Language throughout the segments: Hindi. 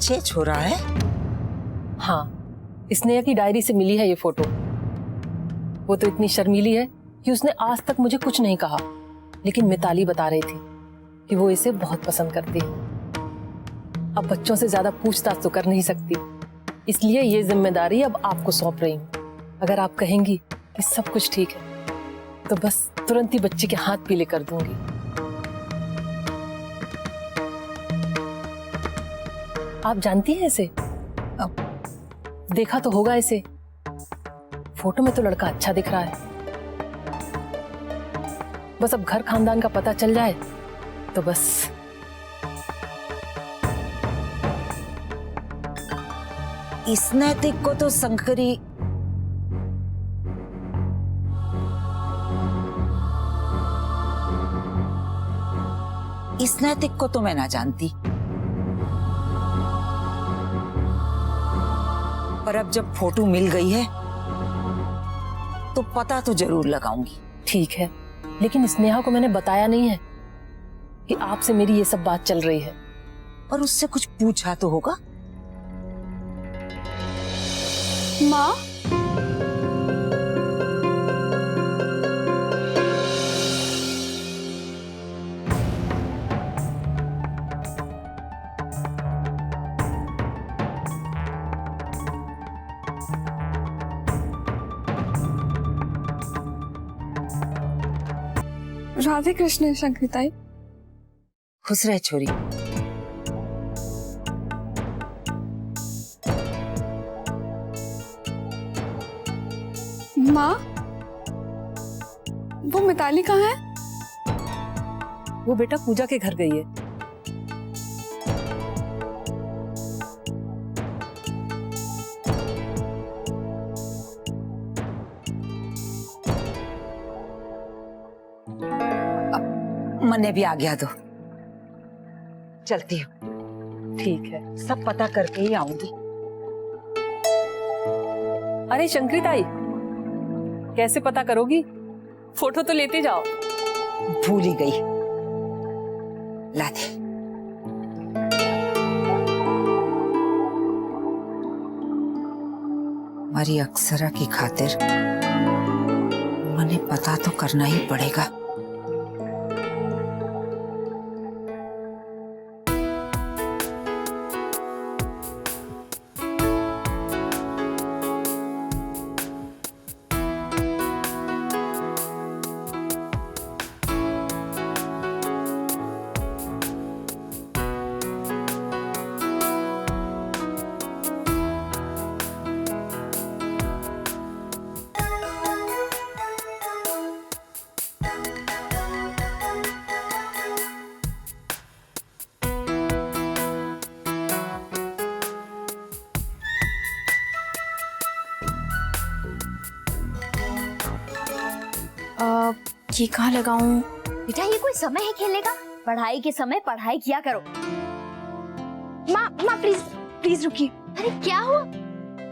सच्चे छोरा है? हाँ, स्नेहा की डायरी से मिली है ये फोटो। वो तो इतनी शर्मीली है कि उसने आज तक मुझे कुछ नहीं कहा, लेकिन मिताली बता रही थी कि वो इसे बहुत पसंद करती है। अब बच्चों से ज्यादा पूछताछ तो कर नहीं सकती, इसलिए ये जिम्मेदारी अब आपको सौंप रही हूँ। अगर आप कहेंगी कि सब कुछ ठीक है तो बस तुरंत ही बच्चे के हाथ पीले कर दूंगी। आप जानती हैं इसे? अब देखा तो होगा इसे, फोटो में तो लड़का अच्छा दिख रहा है। बस अब घर खानदान का पता चल जाए तो बस। इस नैतिक को तो शंकरी इस नैतिक को तो मैं ना जानती, पर अब जब फोटो मिल गई है तो पता तो जरूर लगाऊंगी। ठीक है, लेकिन स्नेहा को मैंने बताया नहीं है कि आपसे मेरी ये सब बात चल रही है। और उससे कुछ पूछा तो होगा? माँ, राधे कृष्ण शंकरिताई। खुश रह छोरी। माँ, वो मिताली कहाँ है? वो बेटा पूजा के घर गई है। मने भी आ गया दो, चलती हूँ। ठीक है। सब पता करके ही आऊंगी। अरे शंकरिताई, कैसे पता करोगी? फोटो तो लेते जाओ। भूल ही गई, ला दे। हमारी अक्सरा की खातिर मने पता तो करना ही पड़ेगा। ये कहाँ लगाऊं? बेटा ये कोई समय है खेलने का? पढ़ाई के समय पढ़ाई किया करो। माँ प्लीज प्लीज रुकिए। अरे क्या हुआ?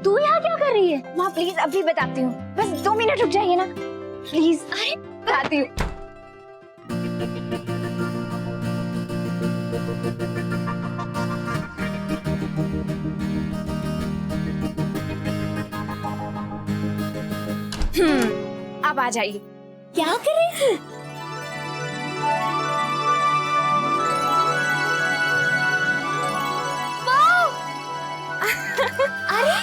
तू यहाँ क्या कर रही है? माँ प्लीज अभी बताती हूँ, बस 2 मिनट रुक जाइए ना प्लीज। अरे बताती हूँ। अब आ जाइए। क्या कर रही थी? अरे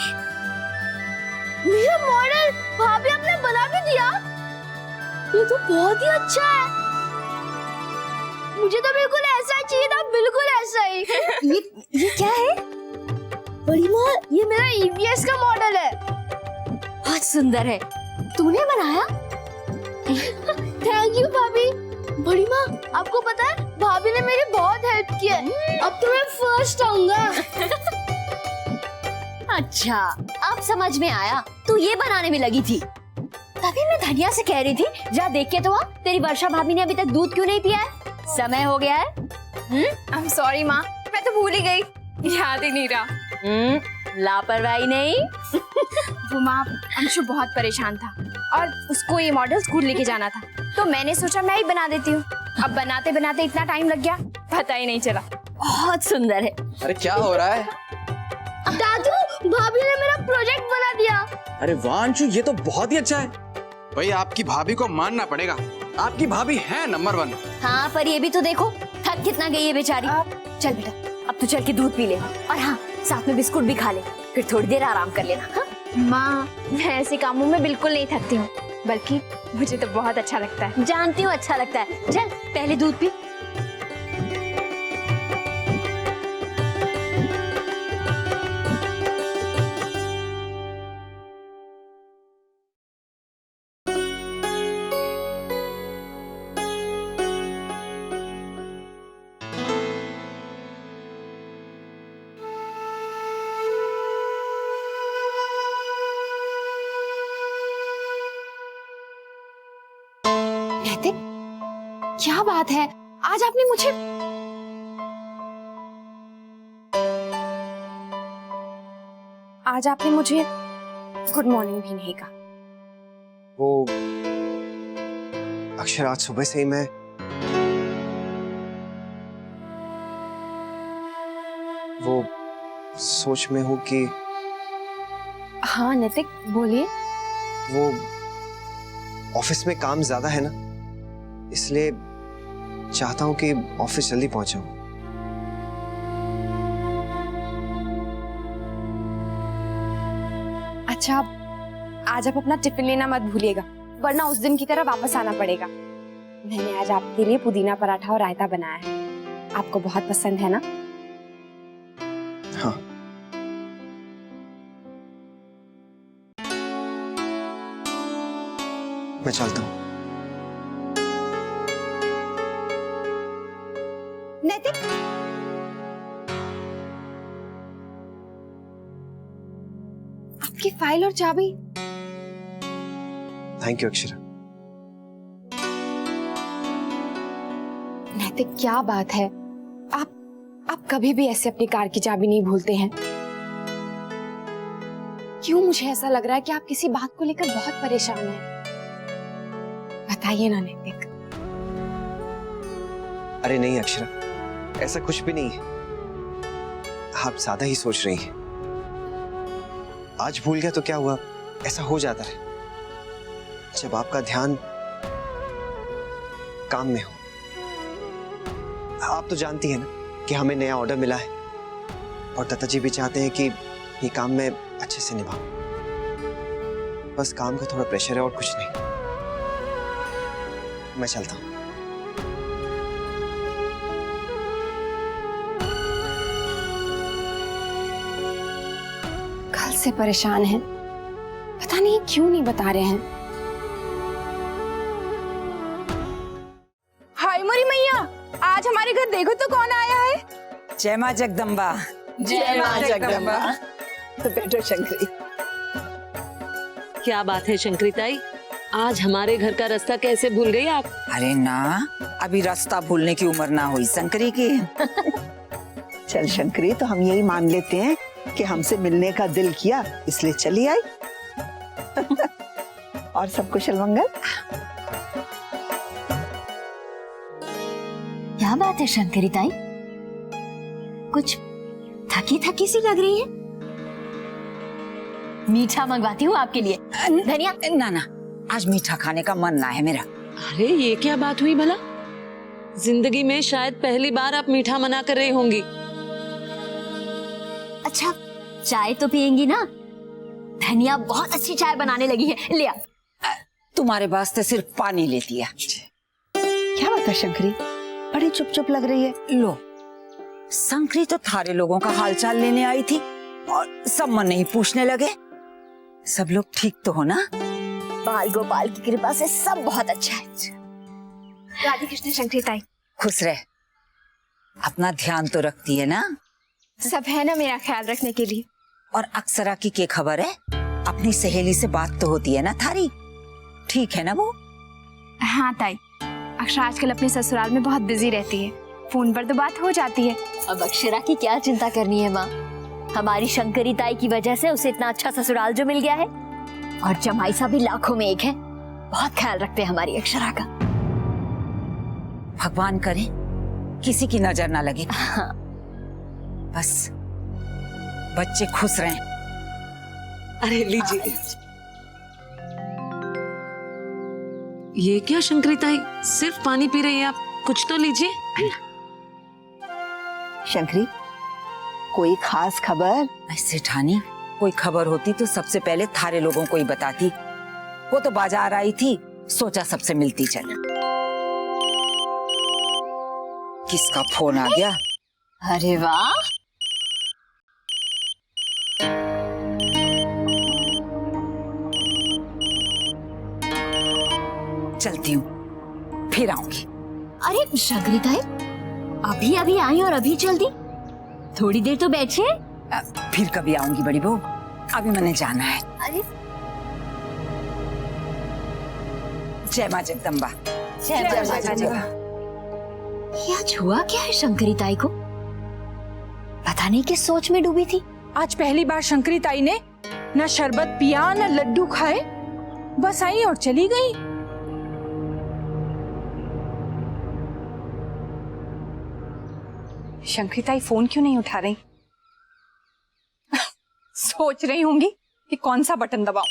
मेरा मॉडल भाभी आपने बना के दिया। ये तो बहुत ही अच्छा है। मुझे तो बिल्कुल ऐसा ही चाहिए था, बिल्कुल ऐसा ही। ये क्या है? बड़ी माँ, ये मेरा EVS का मॉडल है। बहुत सुंदर है। तूने बनाया? थैंक यू भाभी। बड़ी माँ, आपको पता है भाभी ने मेरी बहुत हेल्प की है। अब तो मैं फर्स्ट आऊंगा। अच्छा, अब समझ में आया, तू ये बनाने में लगी थी। तभी मैं धनिया से कह रही थी, जा देख के तो आ, तेरी वर्षा भाभी ने अभी तक दूध क्यों नहीं पिया है? समय हो गया है। आई एम सॉरी माँ, मैं तो भूल ही गई, याद ही नहीं रहा। लापरवाही नहीं। वो माँ, अंशु बहुत परेशान था और उसको ये मॉडल स्कूल लेके जाना था, तो मैंने सोचा मैं ही बना देती हूँ। अब बनाते बनाते इतना टाइम लग गया, पता ही नहीं चला। बहुत सुंदर है। अरे क्या हो रहा है? दादू, भाभी ने मेरा प्रोजेक्ट बना दिया। अरे वाह अंशु, ये तो बहुत ही अच्छा है। भाई आपकी भाभी को मानना पड़ेगा, आपकी भाभी है नंबर 1। हाँ, पर ये भी तो देखो, थक कितना गई है बेचारी। चल बेटा, अब तू चल के दूध पी ले, और हाँ, साथ में बिस्कुट भी खा ले, फिर थोड़ी देर आराम कर लेना। हाँ? माँ, मैं ऐसे कामों में बिल्कुल नहीं थकती हूँ, बल्कि मुझे तो बहुत अच्छा लगता है। जानती हूँ अच्छा लगता है। चल पहले दूध पी। नैतिक, क्या बात है, आज आपने मुझे गुड मॉर्निंग भी नहीं कहा। वो अक्षर, आज सुबह से ही मैं वो सोच में हूँ कि हाँ नैतिक, बोलिए। वो ऑफिस में काम ज्यादा है ना, इसलिए चाहता हूँ कि ऑफिस जल्दी पहुंच जाऊं। अच्छा, आज आप अपना टिफिन लेना मत भूलिएगा, वरना उस दिन की तरह वापस आना पड़ेगा। मैंने आज आपके लिए पुदीना पराठा और रायता बनाया है, आपको बहुत पसंद है ना? हाँ। मैं चलता हूँ। नैतिक, आपकी फाइल और चाबी। Thank you Akshara. नैतिक, क्या बात है, आप कभी भी ऐसे अपनी कार की चाबी नहीं भूलते हैं। क्यों मुझे ऐसा लग रहा है कि आप किसी बात को लेकर बहुत परेशान हैं। बताइए ना नैतिक। अरे नहीं अक्षरा, ऐसा कुछ भी नहीं है, आप ज्यादा ही सोच रही हैं। आज भूल गया तो क्या हुआ, ऐसा हो जाता है जब आपका ध्यान काम में हो। आप तो जानती हैं ना कि हमें नया ऑर्डर मिला है और दत्ता जी भी चाहते हैं कि ये काम मैं अच्छे से निभाऊं। बस काम का थोड़ा प्रेशर है और कुछ नहीं। मैं चलता हूं। कल से परेशान हैं, पता नहीं क्यों नहीं बता रहे हैं। हाय मोरी मैया, आज हमारे घर देखो तो कौन आया है। जय माँ जगदम्बा। जय माँ जगदम्बा। तो बैठो शंकरी। क्या बात है शंकरी ताई, आज हमारे घर का रास्ता कैसे भूल गई आप? अरे ना, अभी रास्ता भूलने की उम्र ना हुई शंकरी की। चल शंकरी, तो हम यही मान लेते हैं कि हमसे मिलने का दिल किया, इसलिए चली आई। और सब कुशल मंगल। क्या बात है शंकरी ताई, कुछ थकी थकी सी लग रही है। मीठा मंगवाती हूँ आपके लिए। धनिया। ना ना, आज मीठा खाने का मन ना है मेरा। अरे ये क्या बात हुई भला? जिंदगी में शायद पहली बार आप मीठा मना कर रही होंगी। अच्छा, चाय तो पियेंगी ना? धनिया बहुत अच्छी चाय बनाने लगी है, ले आ। तुम्हारे वास्ते सिर्फ पानी लेती है। क्या बात है शंकरी, बड़ी चुप चुप लग रही है। लो, शंकरी तो थारे लोगों का हालचाल लेने आई थी और सब मन नहीं पूछने लगे। सब लोग ठीक तो हो ना? बाल गोपाल की कृपा से सब बहुत अच्छा है। राधे कृष्ण शंकरी ताई। खुश रह, अपना ध्यान तो रखती है ना? सब है ना मेरा ख्याल रखने के लिए। और अक्षरा की क्या खबर है? अपनी सहेली से बात तो होती है ना थारी? ठीक है ना वो? हाँ ताई, अक्षरा आजकल अपने ससुराल में बहुत बिजी रहती है, फोन पर तो बात हो जाती है। अब अक्षरा की क्या चिंता करनी है माँ, हमारी शंकरी ताई की वजह से उसे इतना अच्छा ससुराल जो मिल गया है, और जमाई सा भी लाखों में एक है। बहुत ख्याल रखते हैं हमारी अक्षरा का। भगवान करे किसी की नजर ना लगे। हाँ। बस बच्चे खुश रहें। अरे लीजिए। ये क्या शंकरिताई, सिर्फ पानी पी रही है आप? कुछ तो लीजिए। शंकरी, कोई खास खबर? ऐसे ठानी, कोई खबर होती तो सबसे पहले थारे लोगों को ही बताती। वो तो बाजार आई थी, सोचा सबसे मिलती चल। किसका फोन आ गया? अरे वाह, चलती हूँ, फिर आऊंगी। अरे शंकरिताई, अभी अभी आई और अभी चल दी? थोड़ी देर तो बैठिए। फिर कभी आऊंगी बड़ी बहू, अभी मैंने जाना है। अरे जय माँ जगदम्बा। जय माँ जगदम्बा। ये आज हुआ क्या है शंकरिताई को? पता नहीं किस सोच में डूबी थी। आज पहली बार शंकरिताई ने न शरबत पिया न लड्डू खाए, बस आई और चली गई। शंकरिताई फोन क्यों नहीं उठा रही? सोच रही होंगी कि कौन सा बटन दबाऊं।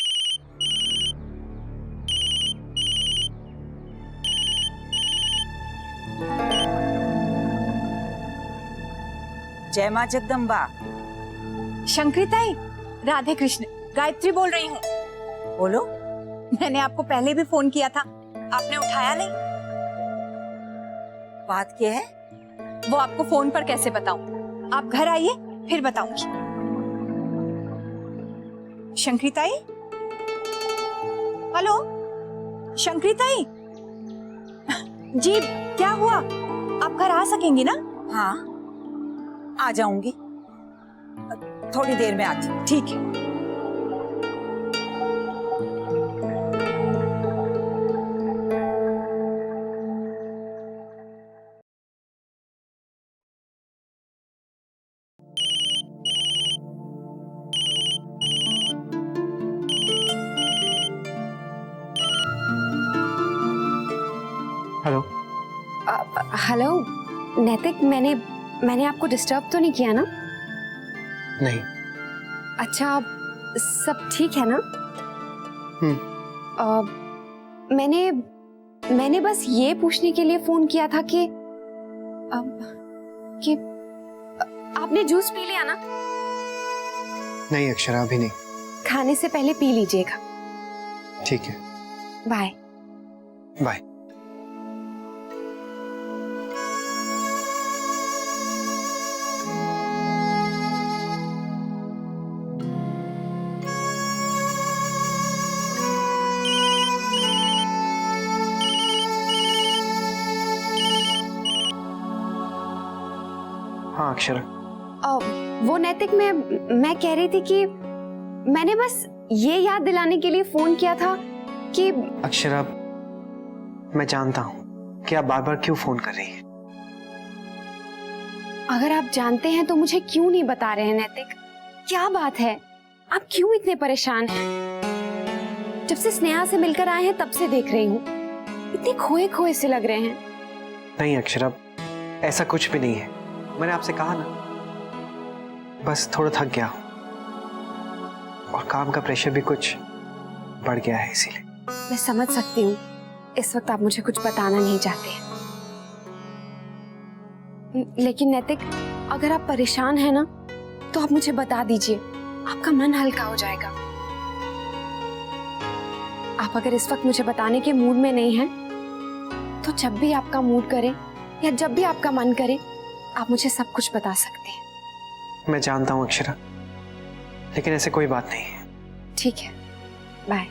जय माँ जगदम्बा। शंकरिताई, राधे कृष्ण, गायत्री बोल रही हूँ। बोलो। मैंने आपको पहले भी फोन किया था, आपने उठाया नहीं। बात क्या है? वो आपको फोन पर कैसे बताऊं? आप घर आइए, फिर बताऊंगी। शंकरिताई, हेलो शंकरिताई जी, क्या हुआ? आप घर आ सकेंगी ना? हाँ, आ जाऊंगी, थोड़ी देर में आती हूँ। ठीक है। हेलो। हेलो नैतिक, मैंने आपको डिस्टर्ब तो नहीं किया ना? नहीं। अच्छा, सब ठीक है ना? मैंने बस ये पूछने के लिए फोन किया था कि आपने जूस पी लिया ना? नहीं अक्षरा, अभी नहीं। खाने से पहले पी लीजिएगा। ठीक है, बाय। बाय। हाँ अक्षरा। वो नैतिक, मैं कह रही थी कि मैंने बस ये याद दिलाने के लिए फोन किया था कि अक्षरा, मैं जानता हूँ कि आप बार बार क्यों फोन कर रही हैं। अगर आप जानते हैं तो मुझे क्यों नहीं बता रहे हैं नैतिक? क्या बात है, आप क्यों इतने परेशान हैं? जब से स्नेहा से मिलकर आए हैं तब से देख रही हूँ, इतने खोए खोए से लग रहे हैं। नहीं अक्षरा, ऐसा कुछ भी नहीं है। मैंने आपसे कहा ना, बस थोड़ा थक गया हूं और काम का प्रेशर भी कुछ बढ़ गया है, इसीलिए। मैं समझ सकती हूँ, इस वक्त आप मुझे कुछ बताना नहीं चाहते हैं, लेकिन नैतिक, अगर आप परेशान हैं ना तो आप मुझे बता दीजिए, आपका मन हल्का हो जाएगा। आप अगर इस वक्त मुझे बताने के मूड में नहीं हैं, तो जब भी आपका मूड करे या जब भी आपका मन करे, आप मुझे सब कुछ बता सकते हैं। मैं जानता हूँ अक्षरा, लेकिन ऐसे कोई बात नहीं है। ठीक है, बाय।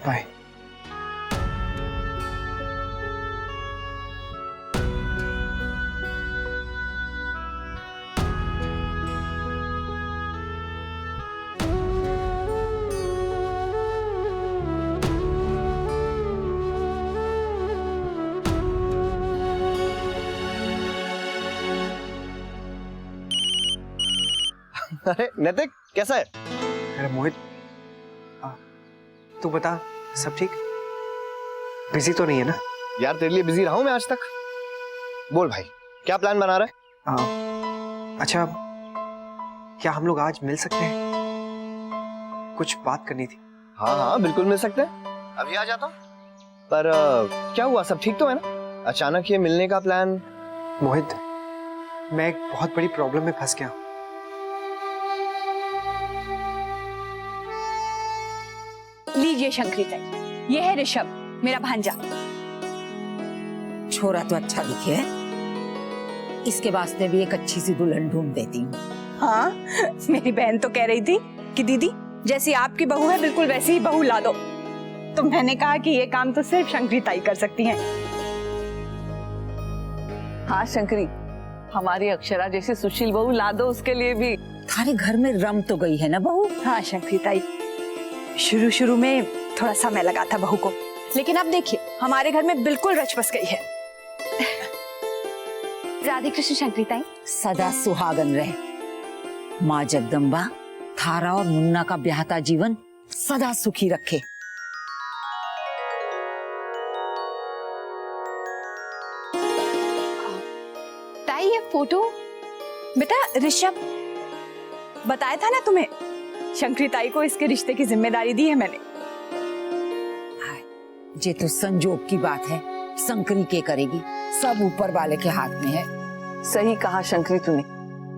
बाय। अरे नैतिक, कैसा है? अरे मोहित, तू बता, सब ठीक? बिजी तो नहीं है ना? यार तेरे लिए बिजी रहा हूं मैं आज तक। बोल भाई, क्या प्लान बना रहा है? अच्छा, क्या हम लोग आज मिल सकते हैं? कुछ बात करनी थी। हाँ हाँ बिल्कुल मिल सकते हैं, अभी आ जाता हूँ। पर क्या हुआ, सब ठीक तो है ना? अचानक ये मिलने का प्लान? मोहित, मैं एक बहुत बड़ी प्रॉब्लम में फंस गया हूँ। लीजिए शंकरिता, ये है ऋषभ, मेरा भांजा। छोरा तो अच्छा दिखे है, इसके वास्ते भी एक अच्छी सी दुल्हन ढूंढ देती हूँ। हाँ, मेरी बहन तो कह रही थी कि दीदी जैसी आपकी बहू है बिल्कुल वैसी ही बहू ला दो, तो मैंने कहा कि ये काम तो सिर्फ शंकरिता ही कर सकती हैं। हाँ शंकरी, हमारी अक्षरा जैसी सुशील बहू ला दो उसके लिए भी। थारे घर में रम तो गई है ना बहू? हाँ शंकरिता, शुरू शुरू में थोड़ा समय लगा था बहू को, लेकिन अब देखिए हमारे घर में बिल्कुल रच बस गई है। राधे कृष्ण शंकरिता। सदा सुहागन रहे। माँ जगदम्बा थारा और मुन्ना का ब्याहता जीवन सदा सुखी रखे। ताई ये फोटो? बेटा ऋषभ, बताया था ना तुम्हें, शंकरिताई को इसके रिश्ते की जिम्मेदारी दी है मैंने। ये तो संजोग की बात है, शंकरी के करेगी, सब ऊपर वाले के हाथ में है। सही कहा शंकरी तूने।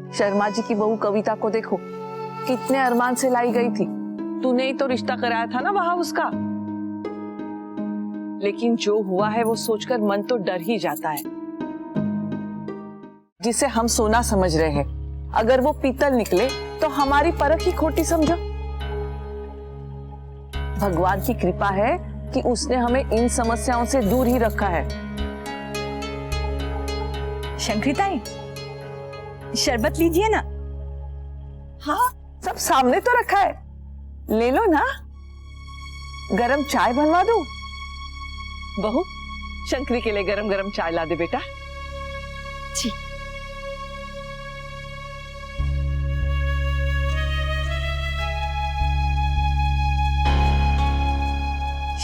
शर्मा जी की बहू कविता को देखो, कितने अरमान से लाई गई थी। तूने ही तो रिश्ता कराया था ना वहां उसका। लेकिन जो हुआ है वो सोचकर मन तो डर ही जाता है। जिसे हम सोना समझ रहे हैं, अगर वो पीतल निकले तो हमारी परख ही खोटी समझो। भगवान की कृपा है कि उसने हमें इन समस्याओं से दूर ही रखा है। शंकरिताई, शरबत लीजिए ना। हाँ, सब सामने तो रखा है, ले लो ना। गरम चाय बनवा दूं? बहू, शंकरी के लिए गरम गरम चाय ला दे बेटा। जी।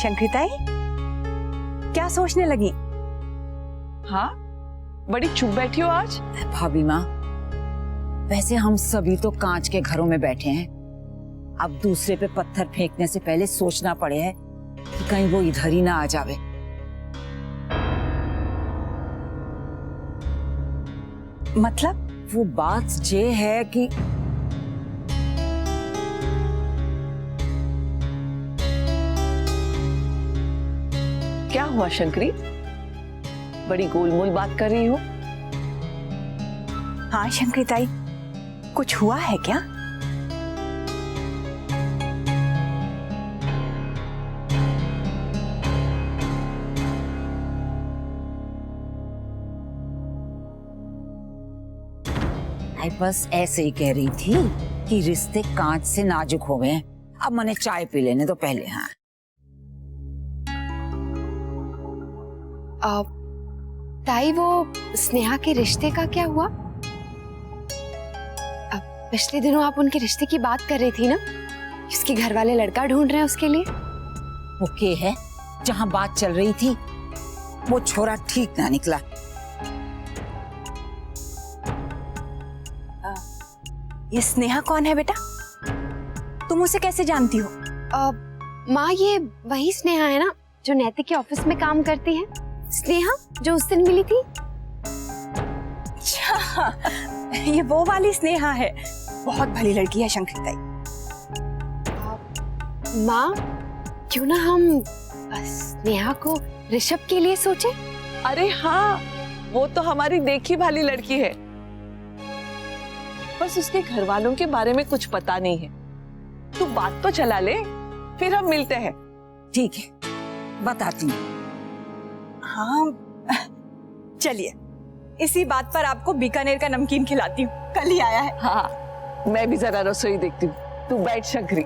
शंकरिताई, क्या सोचने लगी? हाँ, बड़ी चुप बैठी हो आज। भाभी माँ, वैसे हम सभी तो कांच के घरों में बैठे हैं, अब दूसरे पे पत्थर फेंकने से पहले सोचना पड़े है कि कहीं वो इधर ही ना आ जावे। मतलब? वो बात ये है कि क्या हुआ शंकरी, बड़ी गोलमोल बात कर रही हो? हाँ शंकरिताई, कुछ हुआ है क्या? बस ऐसे ही कह रही थी कि रिश्ते कांच से नाजुक हो गए हैं। अब मैंने चाय पी लेने तो पहले। हाँ, ताई वो स्नेहा के रिश्ते का क्या हुआ? अब पिछले दिनों आप उनके रिश्ते की बात कर रही थी ना, उसके घर वाले लड़का ढूंढ रहे हैं उसके लिए। वो के है जहां बात चल रही थी वो छोरा ठीक ना निकला। ये स्नेहा कौन है बेटा? तुम उसे कैसे जानती हो? माँ, ये वही स्नेहा है ना जो नैतिक के ऑफिस में काम करती है? स्नेहा जो उस दिन मिली थी। अच्छा, ये वो वाली स्नेहा है। बहुत भली लड़की है शंकरिताई। माँ, क्यों ना हम स्नेहा को ऋषभ के लिए सोचे? अरे हाँ, वो तो हमारी देखी भाली लड़की है, बस उसके घर वालों के बारे में कुछ पता नहीं है। तू बात तो चला ले, फिर हम मिलते हैं। ठीक है, बताती हूँ। हाँ चलिए, इसी बात पर आपको बीकानेर का नमकीन खिलाती हूँ, कल ही आया है। हाँ, मैं भी जरा रसोई देखती हूँ, तू बैठ शंकरी।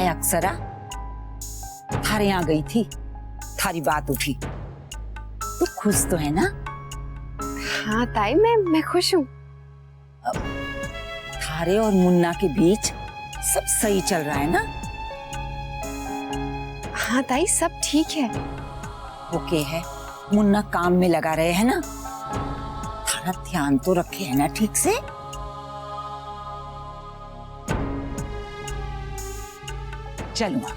अक्षरा थारे यहाँ गई थी, थारी बात उठी, तू खुश तो है ना? हाँ ताई, मैं खुश हूँ। थारे और मुन्ना के बीच सब सही चल रहा है ना? हाँ ताई, सब ठीक है। ओके है, मुन्ना काम में लगा रहे हैं ना, थोड़ा ध्यान तो रखे है ना ठीक से। चलो माँ।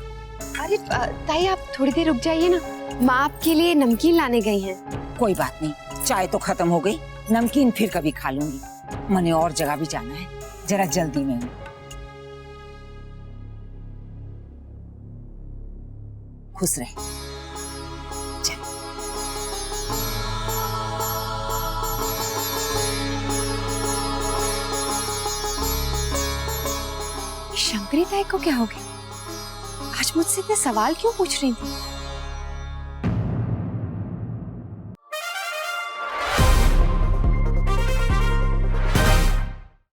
अरे ताई आप थोड़ी देर रुक जाइए ना, माँ आपके लिए नमकीन लाने गई हैं। कोई बात नहीं, चाय तो खत्म हो गई, नमकीन फिर कभी खा लूंगी। मने और जगह भी जाना है, जरा जल्दी में हूँ। खुश रहे। चल। शंकरी ताई को क्या हो गया? आज मुझसे इतने सवाल क्यों पूछ रही थी?